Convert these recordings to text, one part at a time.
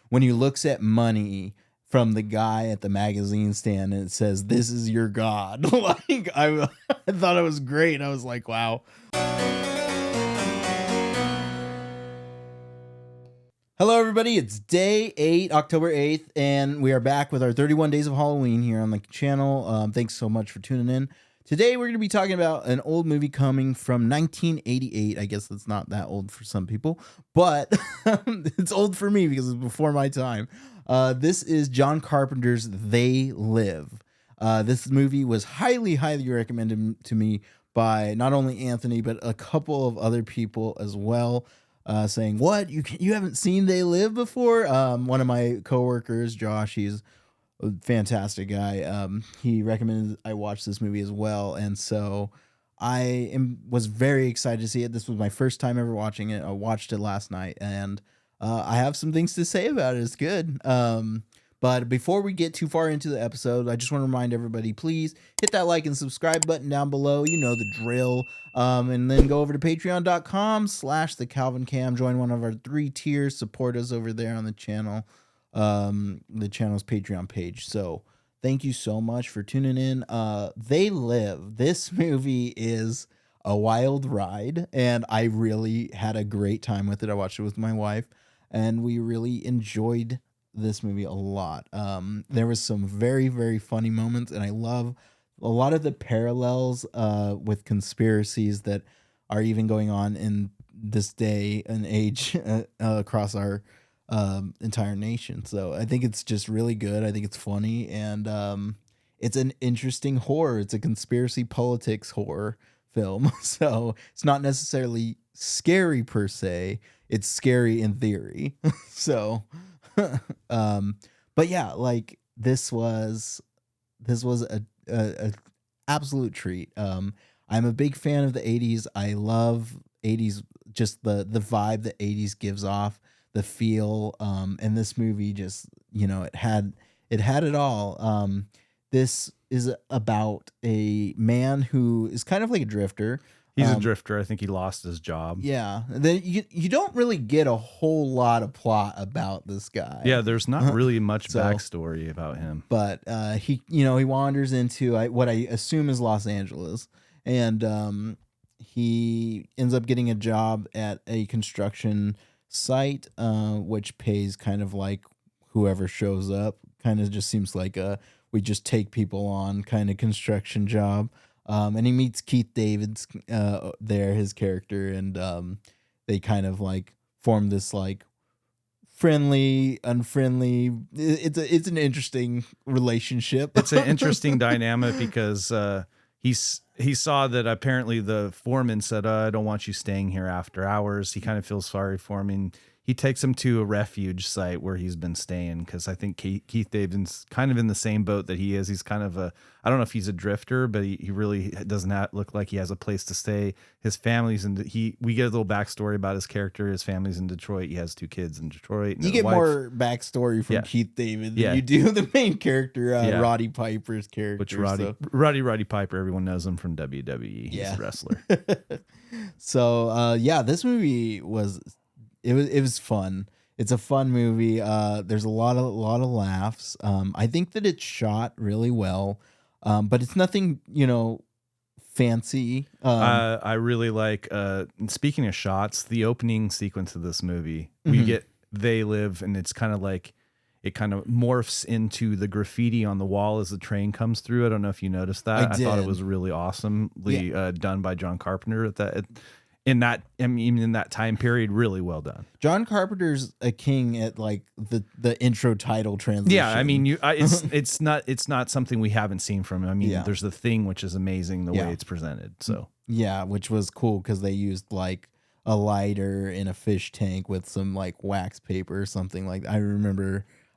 when he looks at money from the guy at the magazine stand and it says, "This is your God." Like I thought it was great. I was like, wow. Hello, everybody. It's day 8, October 8th, and we are back with our 31 Days of Halloween here on the channel. Thanks so much for tuning in. Today, we're going to be talking about an old movie coming from 1988. I guess that's not that old for some people, but it's old for me because it's before my time. This is John Carpenter's They Live. This movie was highly, highly recommended to me by not only Anthony, but a couple of other people as well. Saying, what, you haven't seen They Live before? One of my coworkers, Josh, he's a fantastic guy. He recommended I watch this movie as well, and so was very excited to see it. This was my first time ever watching it. I watched it last night, and I have some things to say about it. It's good. But before we get too far into the episode, I just want to remind everybody, please hit that like and subscribe button down below. You know the drill. And then go over to patreon.com/thecalvincam. Join one of our 3 tiers. Support us over there on the channel. The channel's Patreon page. So thank you so much for tuning in. They Live. This movie is a wild ride, and I really had a great time with it. I watched it with my wife, and we really enjoyed this movie a lot. There was some very, very funny moments, and I love a lot of the parallels with conspiracies that are even going on in this day and age across our entire nation. So I think it's just really good. I think it's funny, and it's an interesting horror. It's a conspiracy politics horror film. So it's not necessarily scary per se. It's scary in theory. So but yeah, like this was a absolute treat. I'm a big fan of the 80s. I love 80s, just the vibe that 80s gives off, the feel. And this movie just, it had it all. This is about a man who is kind of like a drifter. He's a drifter. I think he lost his job. Yeah. You don't really get a whole lot of plot about this guy. Yeah, there's not really much backstory about him. But he wanders into what I assume is Los Angeles, and he ends up getting a job at a construction site, which pays kind of like whoever shows up. Kind of just seems like we just take people on kind of construction job. And he meets Keith David's there, his character, and they kind of like form this like friendly, unfriendly. It's an interesting relationship. It's an interesting dynamic because he saw that apparently the foreman said, "I don't want you staying here after hours." He kind of feels sorry for him, and he takes him to a refuge site where he's been staying, because I think Keith David's kind of in the same boat that he is. He's kind of I don't know if he's a drifter, but he really doesn't look like he has a place to stay. His family's we get a little backstory about his character. His family's in Detroit. He has 2 kids in Detroit. You get more backstory from Keith David than you do the main character, Roddy Piper's character. Which Roddy Piper, everyone knows him from WWE. He's a wrestler. So this movie was fun. It's a fun movie. There's a lot of laughs. I think that it's shot really well, but it's nothing fancy. I really like. Speaking of shots, the opening sequence of this movie, we get They Live, and it's kind of like it kind of morphs into the graffiti on the wall as the train comes through. I don't know if you noticed that. I thought it was really awesomely done by John Carpenter in that time period. Really well done. John Carpenter's a king at like the intro title transition. Yeah, I mean, it's not something we haven't seen from him. I mean, there's The Thing, which is amazing the way it's presented. So yeah, which was cool because they used like a lighter in a fish tank with some like wax paper or something like that. I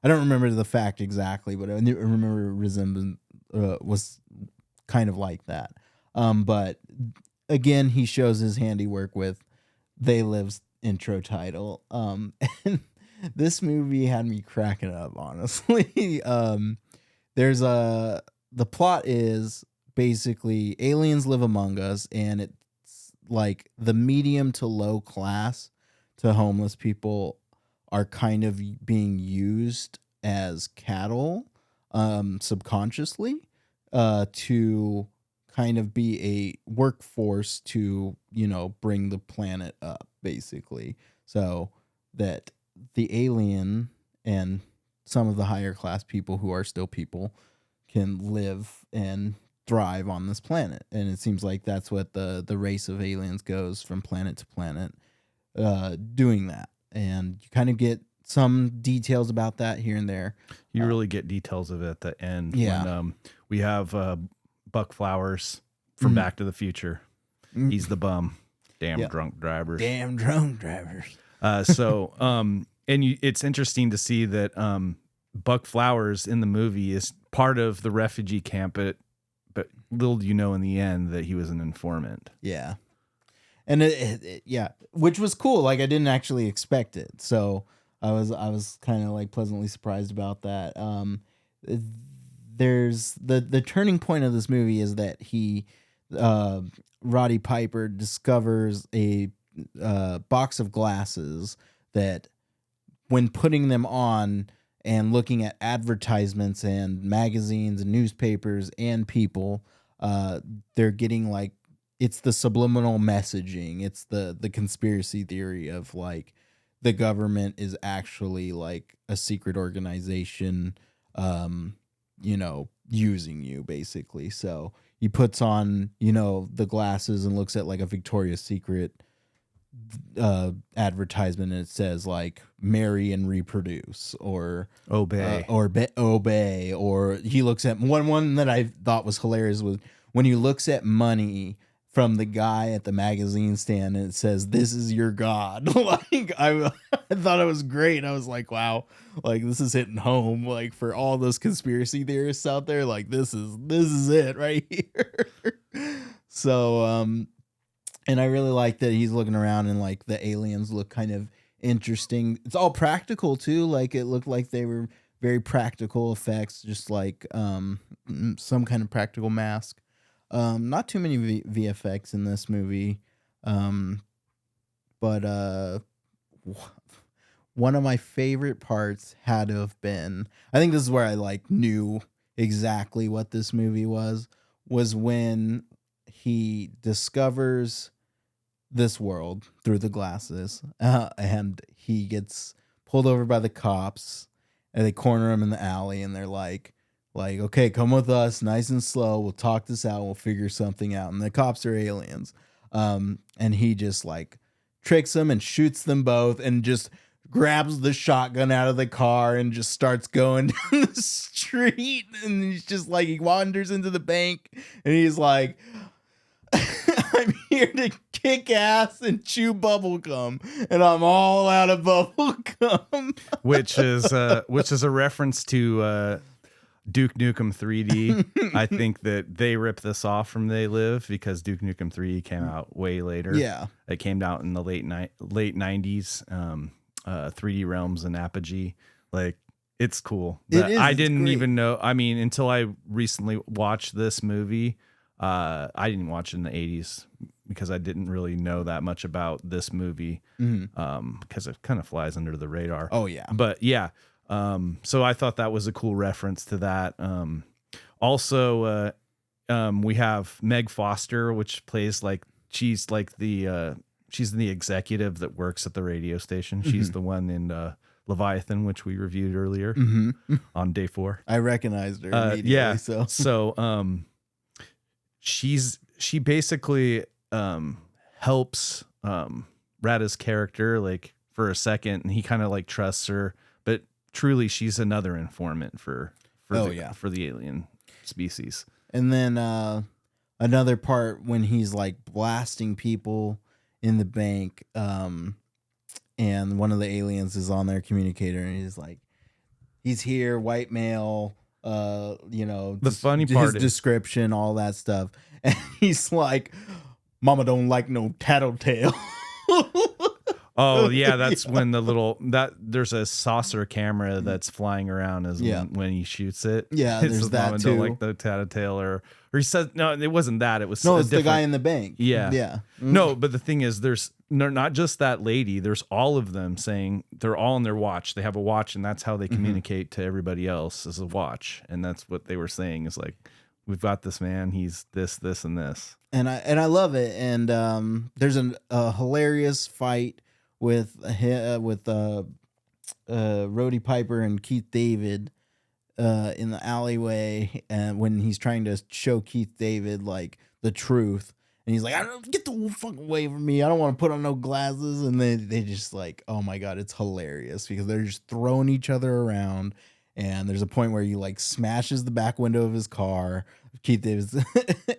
don't remember the fact exactly, but I remember resemblance was kind of like that. But again, he shows his handiwork with They Live's intro title. And this movie had me cracking up, honestly. The plot is basically aliens live among us, and it's like the medium to low class to homeless people are kind of being used as cattle subconsciously to kind of be a workforce to, bring the planet up, basically. So that the alien and some of the higher class people who are still people can live and thrive on this planet. And it seems like that's what the race of aliens goes from planet to planet, doing that. And you kind of get some details about that here and there. You really get details of it at the end. Yeah. When, we have Buck Flowers from Back to the Future. He's the bum. Damn drunk drivers. Damn drunk drivers. It's interesting to see that Buck Flowers in the movie is part of the refugee camp, but little do you know in the end that he was an informant. Yeah. And which was cool. Like, I didn't actually expect it. So I was kind of like pleasantly surprised about that. There's the turning point of this movie is that Roddy Piper discovers a box of glasses that, when putting them on and looking at advertisements and magazines and newspapers and people, they're getting like, it's the subliminal messaging. It's the conspiracy theory of like the government is actually like a secret organization, using you, basically. So he puts on, the glasses and looks at like a Victoria's Secret advertisement, and it says like marry and reproduce, or obey, obey. Or he looks at one that I thought was hilarious was when he looks at money from the guy at the magazine stand, and it says, "This is your God." Like, I thought it was great. I was like, wow, like this is hitting home. Like, for all those conspiracy theorists out there, like this is it right here. So, and I really like that he's looking around and like the aliens look kind of interesting. It's all practical too. Like, it looked like they were very practical effects, just like some kind of practical mask. Not too many VFX in this movie. But one of my favorite parts had to have been, I think this is where I like knew exactly what this movie was when he discovers this world through the glasses, and he gets pulled over by the cops, and they corner him in the alley, and they're like, okay, come with us, nice and slow. We'll talk this out. We'll figure something out. And the cops are aliens. And he just like tricks them and shoots them both, and just grabs the shotgun out of the car and just starts going down the street. And he's just like, he wanders into the bank, and he's like, I'm here to kick ass and chew bubble gum, and I'm all out of bubble gum. which is a reference to Duke Nukem 3D. I think that they ripped this off from They Live, because Duke Nukem 3D came out way later. Yeah. It came out in the late 90s. 3D Realms and Apogee. Like, it's cool. I didn't even know. I mean, until I recently watched this movie, I didn't watch it in the 80s because I didn't really know that much about this movie, because it kind of flies under the radar. Oh, yeah. But yeah. So I thought that was a cool reference to that. Also, we have Meg Foster, which plays like, she's the executive that works at the radio station. She's the one in Leviathan, which we reviewed earlier on day 4. I recognized her immediately. Yeah. So she basically helps Rada's character like for a second, and he kind of like trusts her, but truly she's another informant for the alien species. And then another part when he's like blasting people in the bank, and one of the aliens is on their communicator, and he's like, he's here, white male, the funny part his description, all that stuff, and he's like, mama don't like no tattletale. Oh yeah, that's when there's a saucer camera that's flying around when he shoots it. Yeah, there's that too. Don't like the tattletale, or he says no, it wasn't that. It was it's the guy in the bank. Yeah. Yeah. No, but the thing is, there's no, not just that lady. There's all of them saying they're all on their watch. They have a watch, and that's how they communicate to everybody else is a watch. And that's what they were saying is like, we've got this man. He's this, this, and this. And I love it. And there's a hilarious fight with Roddy Piper and Keith David in the alleyway, and when he's trying to show Keith David like the truth. And he's like, I don't get the fuck away from me. I don't want to put on no glasses. And they just like, oh my God, it's hilarious because they're just throwing each other around. And there's a point where he like smashes the back window of his car, Keith Davis,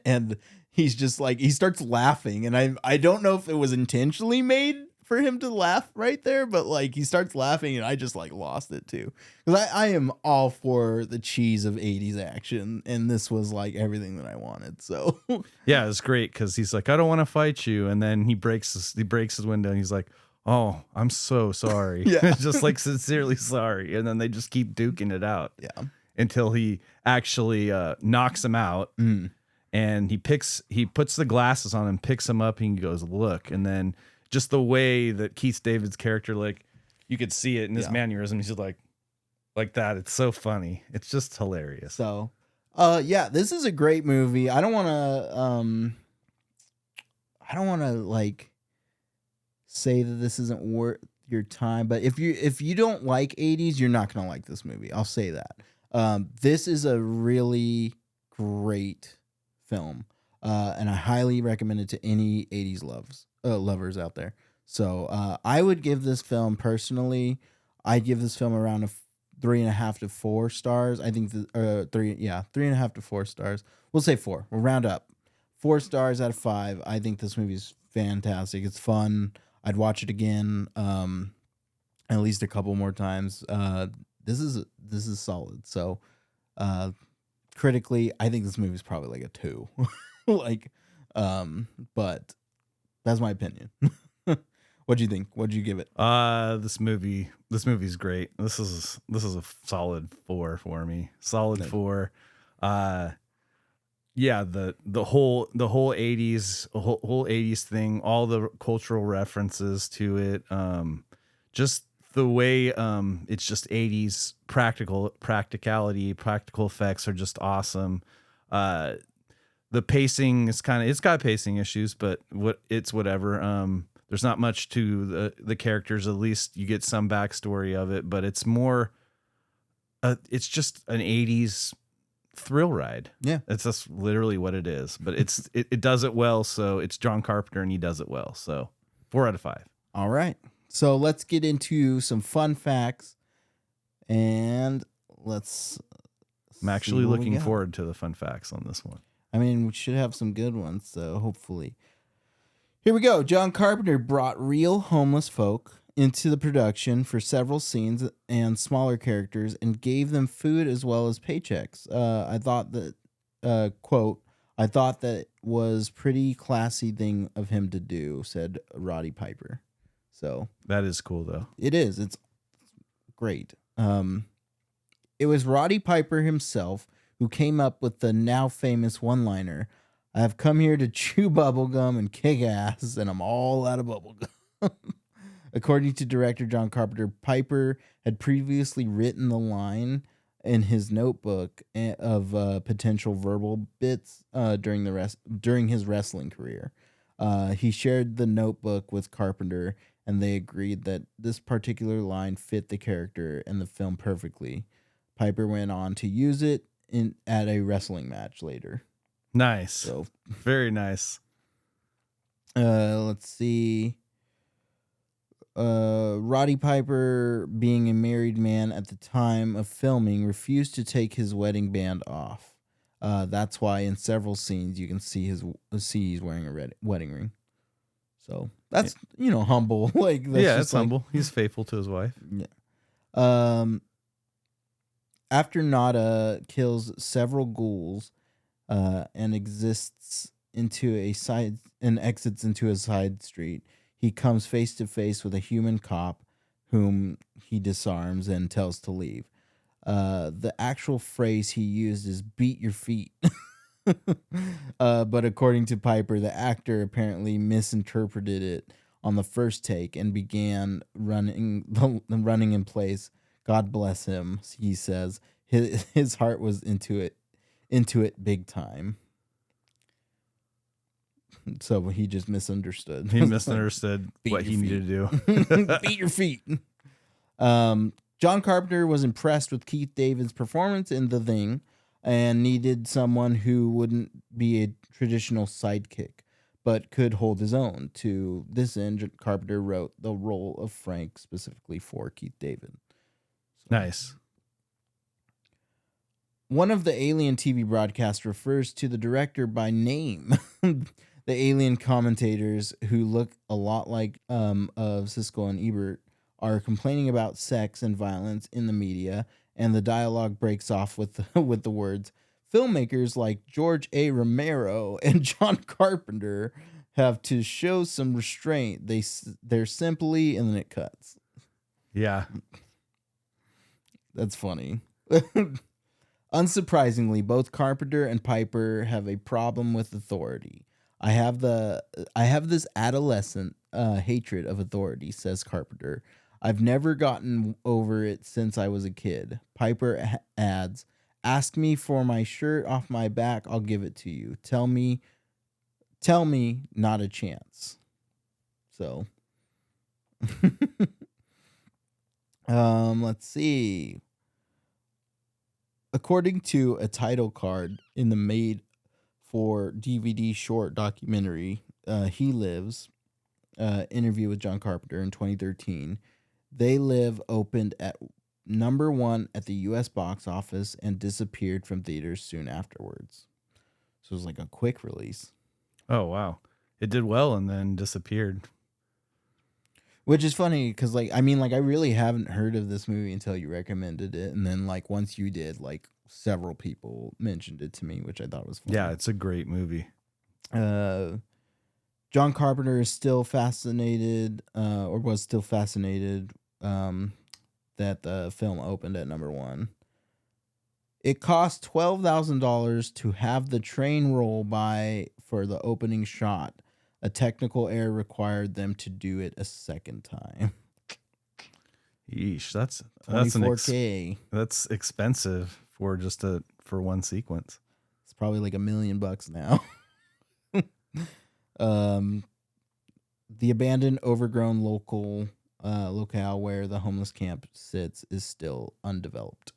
and he's just like, he starts laughing. And I don't know if it was intentionally made for him to laugh right there, but like he starts laughing and I just like lost it too. Because I am all for the cheese of 80s action, and this was like everything that I wanted. So yeah, it's great because he's like, I don't want to fight you, and then he breaks his window and he's like, oh, I'm so sorry. Yeah. Just like sincerely sorry. And then they just keep duking it out. Yeah. Until he actually knocks him out. And he puts the glasses on and picks him up and he goes, look. And then just the way that Keith David's character, like you could see it in his mannerism. He's just like that. It's so funny. It's just hilarious. So, yeah, this is a great movie. I don't want to like say that this isn't worth your time, but if you don't like 80s, you're not going to like this movie. I'll say that. This is a really great film. And I highly recommend it to any 80s lovers out there. So, I would give this film personally, I'd give this film around a 3.5 to 4 stars. I think 3.5 to 4 stars. We'll say 4. We'll round up. 4 stars out of 5. I think this movie is fantastic. It's fun. I'd watch it again, at least a couple more times. This is solid. So, critically, I think this movie is probably like a 2. But that's my opinion. What'd you think? What'd you give it? This movie's great. This is a solid 4 for me. Solid 4. Yeah, the whole 80s whole 80s thing, all the cultural references to it, just the way it's just 80s practicality, practical effects are just awesome. The pacing is it's got pacing issues, but whatever. There's not much to the characters. At least you get some backstory of it, but it's more it's just an 80s thrill ride. Yeah, it's just literally what it is, but it does it well. So it's John Carpenter and he does it well. So 4 out of 5. All right. So let's get into some fun facts, and I'm actually looking forward to the fun facts on this one. I mean, we should have some good ones, so hopefully. Here we go. John Carpenter brought real homeless folk into the production for several scenes and smaller characters and gave them food as well as paychecks. I thought that, quote, I thought that was pretty classy thing of him to do, said Roddy Piper. So that is cool, though. It is. It's great. It was Roddy Piper himself who came up with the now famous one-liner, I have come here to chew bubblegum and kick ass, and I'm all out of bubblegum. According to director John Carpenter, Piper had previously written the line in his notebook of potential verbal bits during his wrestling career. He shared the notebook with Carpenter, and they agreed that this particular line fit the character and the film perfectly. Piper went on to use it at a wrestling match later. Nice. So very nice. Let's see. Roddy Piper, being a married man at the time of filming, refused to take his wedding band off. That's why in several scenes you can see he's wearing a wedding ring. So that's humble. It's humble. He's faithful to his wife. Yeah. After Nada kills several ghouls, and exits into exits into a side street, he comes face to face with a human cop whom he disarms and tells to leave. The actual phrase he used is beat your feet. But according to Piper, the actor apparently misinterpreted it on the first take and began running in place. God bless him, he says. His heart was into it big time. So he just misunderstood. He misunderstood what he needed to do. Beat your feet. John Carpenter was impressed with Keith David's performance in The Thing and needed someone who wouldn't be a traditional sidekick, but could hold his own. To this end, Carpenter wrote the role of Frank specifically for Keith David. So, nice. One of the Alien TV broadcasts refers to the director by name. The Alien commentators, who look a lot like of Siskel and Ebert, are complaining about sex and violence in the media, and the dialogue breaks off with the words, "Filmmakers like George A. Romero and John Carpenter have to show some restraint. They're simply," and then it cuts. Yeah. That's funny. Unsurprisingly, both Carpenter and Piper have a problem with authority. I have this adolescent hatred of authority, says Carpenter. I've never gotten over it since I was a kid. Piper adds, "Ask me for my shirt off my back, I'll give it to you. Tell me, not a chance." So, let's see. According to a title card in the made for DVD short documentary, He Lives, interview with John Carpenter in 2013, They Live opened at number 1 at the U.S. box office and disappeared from theaters soon afterwards. So it was like a quick release. Oh, wow. It did well and then disappeared. Which is funny because, I really haven't heard of this movie until you recommended it. And then, once you did, several people mentioned it to me, which I thought was funny. Yeah, it's a great movie. John Carpenter is still fascinated, or was still fascinated, that the film opened at number 1. It cost $12,000 to have the train roll by for the opening shot. A technical error required them to do it a second time. Yeesh, that's 24K. That's expensive for for one sequence. It's probably like $1 million now. The abandoned, overgrown locale where the homeless camp sits is still undeveloped.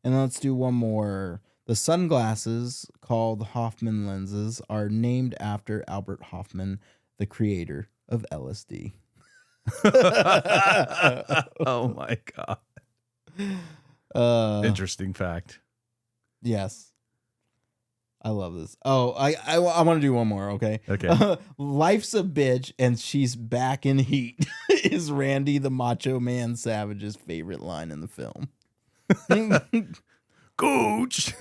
And let's do one more. The sunglasses, called Hoffman lenses, are named after Albert Hoffman, the creator of LSD. Oh my God. Interesting fact. Yes. I love this. Oh, I want to do one more, okay? Okay. Life's a bitch and she's back in heat is Randy the Macho Man Savage's favorite line in the film. Coach.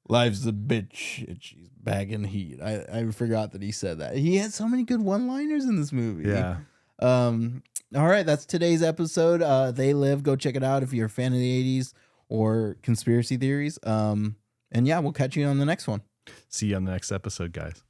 Life's a bitch and she's back in heat. I forgot that he said that. He had so many good one-liners in this movie. Yeah. All right, that's today's episode. They Live. Go check it out if you're a fan of the 80s or conspiracy theories. And yeah, we'll catch you on the next one. See you on the next episode, guys.